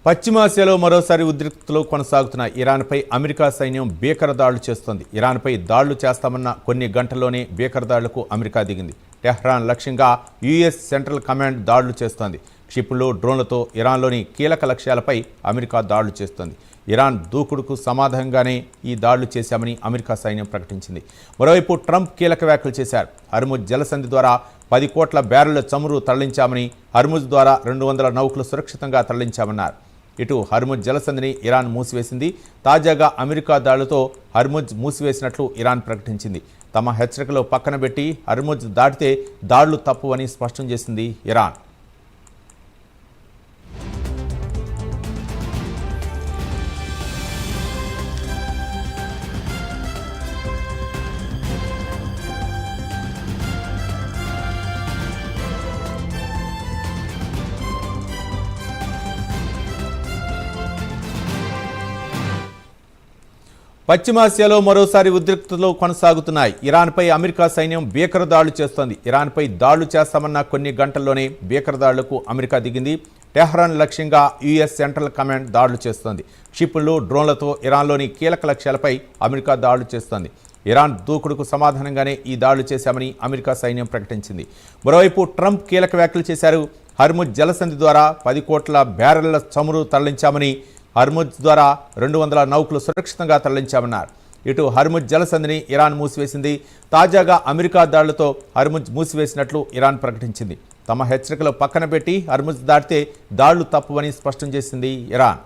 పశ్చిమాసియాలో మరోసారి ఉద్రిక్తతలు కొనసాగుతున్నాయి. ఇరాన్పై అమెరికా సైన్యం భీకర దాడులు చేస్తోంది. ఇరాన్పై దాడులు చేస్తామన్న కొన్ని గంటల్లోనే భీకర దాడులకు అమెరికా దిగింది. టెహ్రాన్ లక్ష్యంగా యుఎస్ సెంట్రల్ కమాండ్ దాడులు చేస్తోంది. క్షిపణులు, డ్రోన్లతో ఇరాన్లోని కీలక లక్ష్యాలపై అమెరికా దాడులు చేస్తోంది. ఇరాన్ దూకుడుకు సమాధానంగానే ఈ దాడులు చేశామని అమెరికా సైన్యం ప్రకటించింది. మరోవైపు ట్రంప్ కీలక వ్యాఖ్యలు చేశారు. హర్ముజ్ జలసంధి ద్వారా 10 కోట్ల బ్యారెళ్ల చమురు తరలించామని, హర్ముజ్ ద్వారా 200 నౌకలు సురక్షితంగా తరలించామన్నారు. ఇటు హర్ముజ్ జలసంధిని ఇరాన్ మూసివేసింది. తాజాగా అమెరికా దాడులతో హర్ముజ్ మూసివేసినట్లు ఇరాన్ ప్రకటించింది. తమ హెచ్చరికలు పక్కన పెట్టి హర్ముజ్ దాటితే దాడులు తప్పువని స్పష్టం చేసింది ఇరాన్. పశ్చిమాసియాలో మరోసారి ఉద్రిక్తతలు కొనసాగుతున్నాయి. ఇరాన్పై అమెరికా సైన్యం భీకర దాడులు చేస్తోంది. ఇరాన్పై దాడులు చేస్తామన్న కొన్ని గంటల్లోనే భీకర దాడులకు అమెరికా దిగింది. టెహ్రాన్ లక్ష్యంగా యుఎస్ సెంట్రల్ కమాండ్ దాడులు చేస్తోంది. క్షిపణులు, డ్రోన్లతో ఇరాన్లోని కీలక లక్ష్యాలపై అమెరికా దాడులు చేస్తోంది. ఇరాన్ దూకుడుకు సమాధానంగానే ఈ దాడులు చేశామని అమెరికా సైన్యం ప్రకటించింది. మరోవైపు ట్రంప్ కీలక వ్యాఖ్యలు చేశారు. హర్ముజ్ జలసంధి ద్వారా 10 కోట్ల బ్యారెళ్ల చమురు తరలించామని, హర్ముజ్ ద్వారా 200 నౌకలు సురక్షితంగా తరలించామన్నారు. ఇటు హర్ముజ్ జలసంధిని ఇరాన్ మూసివేసింది. తాజాగా అమెరికా దాడులతో హర్ముజ్ మూసివేసినట్లు ఇరాన్ ప్రకటించింది. తమ హెచ్చరికలు పక్కన పెట్టి హర్ముజ్ దాటితే దాడులు తప్పువని స్పష్టం చేసింది ఇరాన్.